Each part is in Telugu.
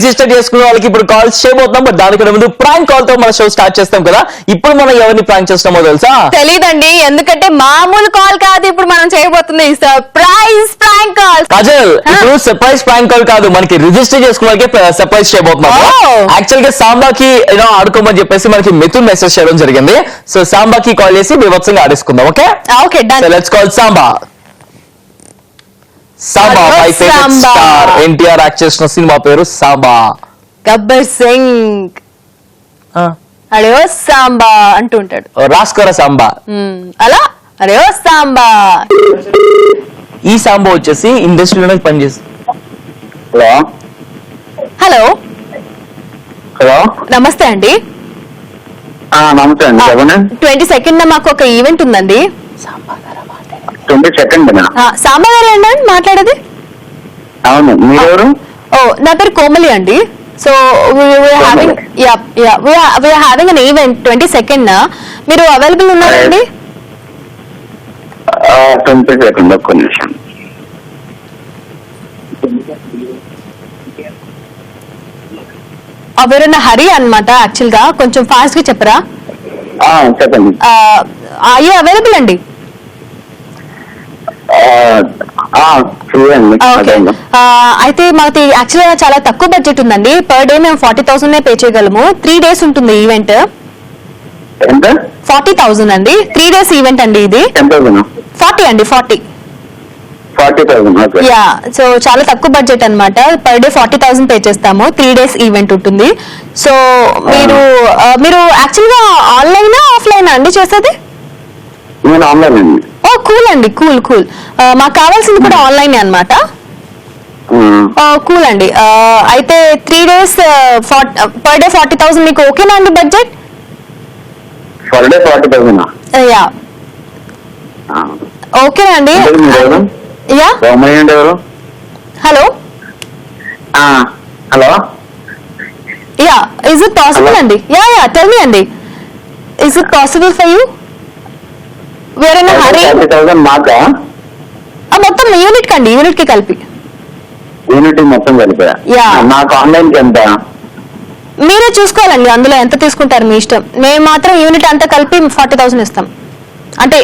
రిజిస్టర్ చేసుకున్న వాళ్ళకి ఇప్పుడు కాల్స్ చేయబోతున్నాం. బట్ దానికన్నా ముందు ప్రాంక్ కాల్ తో మన షో స్టార్ట్ చేస్తాం కదా. ఇప్పుడు మనం ఎవరిని ప్రాంక్ చేస్తామో తెలుసా? తెలీదండి, ఎందుకంటే మామూలు కాల్ కాదు ఇప్పుడు మనం చేయబోతుంది సర్ప్రైజ్ ప్రాంక్ కాల్. కాజల్, ఇప్పుడు సర్ప్రైజ్ ప్రాంక్ కాల్ కాదు, మనకి రిజిస్టర్ చేసుకున్న వాళ్ళకి సర్ప్రైజ్ చేయబోతున్నాం. యాక్చువల్ గా సాంబాకి ఆడుకోమని చెప్పేసి మనకి మిథున్ మెసేజ్ చేయడం జరిగింది. సో సాంబాకి కాల్ చేసి బీభత్సంగా ఆడేసుకుందాం. Okay okay done. Let's call Samba. Samba, my favourite star. NTR act చేసిన సినిమా పేరు సాంబా. గబ్బర్ సింగ్ అరే ఓ సాంబా అంటూ ఉంటాడు. రాస్కోరా సాంబా అలా అరే ఓ సాంబా. ఈ సాంబా వచ్చేసి ఇండస్ట్రీలోనే పనిచేస్తుంది. హలో హలో హలో నమస్తే అండి. నమస్తే అండి, చెప్పండి. 22nd మాకు ఒక ఈవెంట్ ఉందండి. 22nd సాంబా గారు అండి మాట్లాడేది? అవును, మీరెవరు? ఓ నా పేరు కోమలి అండి. So we are having an event 22nd. మీరు అవైలబుల్ ఉన్నారండి? 22nd ఒక్క నిమిషం. ఎవరైనా హరి అన్నమాట. యాక్చువల్ గా కొంచెం ఫాస్ట్ గా చెప్పరా? చెప్పండి. అయ్యో అవైలబుల్ అండి. చూడండి. అయితే మాకు యాక్చువల్ గా చాలా తక్కువ బడ్జెట్ ఉందండి. పర్ డే మేము 40,000 పే చేయగలము. 3 days ఉంటుంది ఈవెంట్. ఎంత? 40,000 అండి. 3 days ఈవెంట్ అండి ఇది. 40 అండి. 40,000. యా, సో చాలా తక్కువ బడ్జెట్ అన్నమాట. పర్ డే 40,000 పే చేస్తాము. 3 days ఈవెంట్ ఉంటుంది. సో మీరు యాక్చువల్ గా ఆన్లైన్ ఆఫ్లైన్ అండి చేసేది? నేను ఆన్లైన్ అండి. ఓ కూల్ అండి, కూల్. మాకు కావాల్సింది కూడా ఆన్లైన్ అన్నమాట. కూల్ అండి. అయితే 3 days పర్ డే 40,000 మీకు ఓకేనా అండి బడ్జెట్? Per day 40,000. యా ఓకేనా అండి. యా ఎవరు? Hello hello yeah, is it possible అండి? యా టెల్ మీ అండి, is it possible for you? వేరేనా హరి? 40,000 మాకా? మొత్తం యూనిట్ కండి, యూనిట్ కి కలిపి. యూనిట్ మొత్తం కలిపా? నాకు ఆన్లైన్ కి ఎంత? మీరే చూసుకోవాలండి, అందులో ఎంత తీసుకుంటారు మీ ఇష్టం. మేము మాత్రం యూనిట్ అంతా కలిపి 40,000 ఇస్తాం. అంటే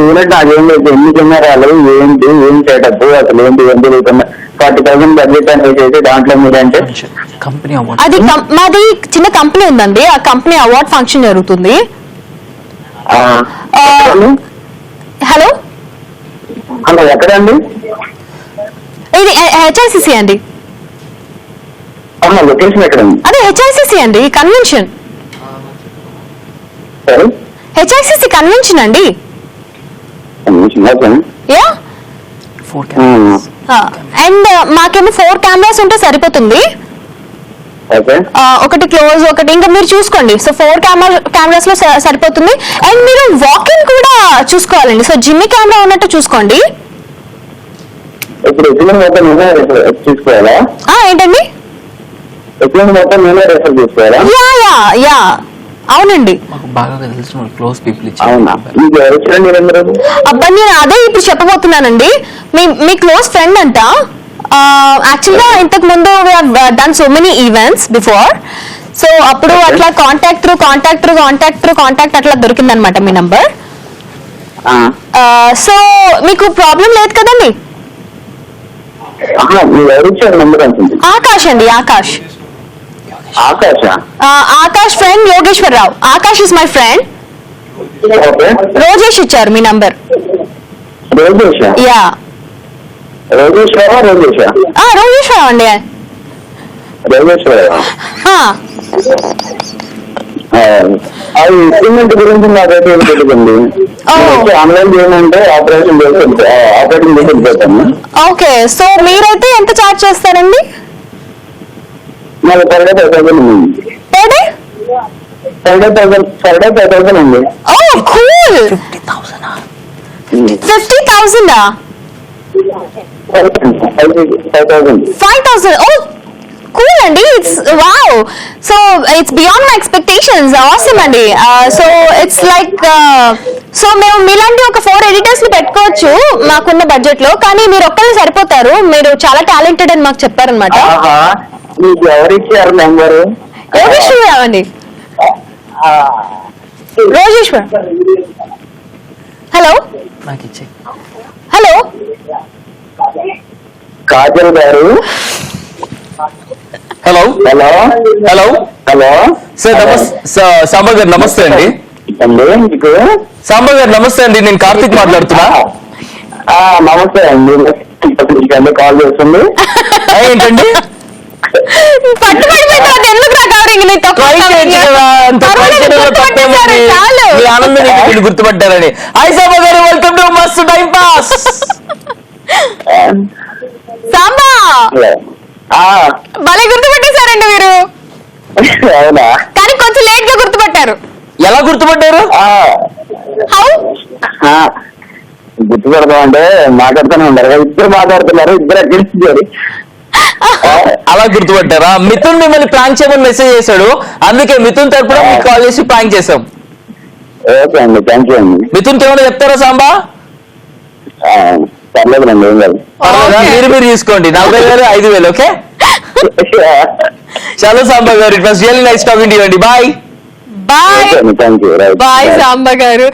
యూనిట్ నాకేం లేదు. ఎన్ని కెమెరాలు ఏంటి, ఏం సెటప్, అసలు ఏంటి 40,000 బడ్జెట్ అనేది చేసి దాంట్లో మీరంటే అది మాది చిన్న కంపెనీ ఉందండి. ఆ కంపెనీ అవార్డ్ ఫంక్షన్ జరుగుతుంది. హలో హలో ఎక్కడండి? ఇది హెచ్ఐసిసి అండి. లొకేషన్ ఎక్కడండి? అదే హెచ్ఐసిసి అండి, కన్వెన్షన్. హెచ్ఐసిసి కన్వెన్షన్ అండి. యా అండ్ మాకేమో 4 cameras ఉంటే సరిపోతుంది. ఒకటి క్లోజ్, ఒకటి ఇంకా మీరు చూసుకోండి. సో 4 cameras లో సరిపోతుంది. అండ్ మీరు వాకింగ్ కూడా చూసుకోవాలండి. సో జిమ్మి కెమెరా ఉన్నట్టు చూసుకోండి. ఇప్పుడు చూసుకోవాలా? ఏంటండి? యా అవునండి. అబ్బా నేను అదే ఇప్పుడు చెప్పబోతున్నానండి. మీ క్లోజ్ ఫ్రెండ్ అంట. యాక్చువల్ గా ఇంతకు ముందు done so many events before. So అప్పుడు అట్లా కాంటాక్ట్ అట్లా దొరికిందనమాట మీ నంబర్. సో మీకు ప్రాబ్లం లేదు కదండి? ఆకాష్ అండి, Akash friend Yogeshwara Rao. Akash is my friend. Rojesh ఇచ్చారు మీ నంబర్. యా రోగేశ్వరరావు అండి. పేమెంట్ గురించి నాకైతే ఏం తెలియదండి. ఆన్లైన్ పేమెంట్ ఆపరేటింగ్ చేసి వెళ్ళిపోతాను. ఓకే, సో మీరైతే ఎంత చార్జ్ చేస్తారండి? నాకు పర్ డే 5,000 ఉంది. పర్ డే 5,000 అండి. ఓ కూల్. 50,000 5,000. ఓ కూల్ అండి. It's wow. So it's beyond my expectations. Awesome అండి. సో ఇట్స్ లైక్ సో మేము మీలాంటి ఒక 4 editors ని పెట్టుకోవచ్చు మాకున్న బడ్జెట్ లో. కానీ మీరు ఒక్కరే సరిపోతారు. మీరు చాలా టాలెంటెడ్ అని మాకు చెప్పారనమాట. మీకు ఎవరిచ్చారు నెంబరు? రోజేశ్వరి రావండి. రోజేశ్వర్, హలో నాకు ఇచ్చే. హలో కాజల్ గారు. Hello hello hello hello sir నమస్తే. సాంబా గారు నమస్తే అండి. అండి మీకు సాంబా గారు నమస్తే అండి, నేను కార్తీక్ మాట్లాడుతున్నా. నమస్తే అండి. కాల్ చేస్తుంది. ఏంటండి పట్టుబడిపోయింది, ఎందుకు నా కవరింగ్ నీ తప్పు ట్రై చేయొచ్చు కదా, అంత ట్రై చేయడంలో తప్పేముంది? చాలు. మీ ఆనందం మీరు గుర్తుపట్టారని. హాయ్ సాంబా గారు, వెల్కమ్ టు మస్త్ టైం పాస్. సాంబా భలే గుర్తుపట్టేశారండి మీరు, అవునా? కానీ కొంచెం లేట్ గా గుర్తుపట్టారు. ఎలా గుర్తుపట్టారు? హౌ? గుర్తుపడదాం అంటే మాట్లాడుతూనే ఉంటారు కదా, ఇద్దరు మాట్లాడుతున్నారు, ఇద్దరు ఎక్కించారు. అలా గుర్తుపట్టారా? మిథున్ మిమ్మల్ని ప్రాంక్ చేయమని మెసేజ్ చేశాడు, అందుకే మిథున్ తరపున మీకు కాల్ చేసి ప్రాంక్ చేసాం. ఓకే అండి, థ్యాంక్ యూ అండి. మిథున్ ఏమైనా చెప్తారా సాంబా? పర్లేదులండి, ఏం కాదు. పర్వాలేదా? మీరు తీసుకోండి, 40,000 5,000. ఓకే చలో సాంబా గారు, it was really nice talking to you అండి. Bye bye thank you. Bye Samba గారు.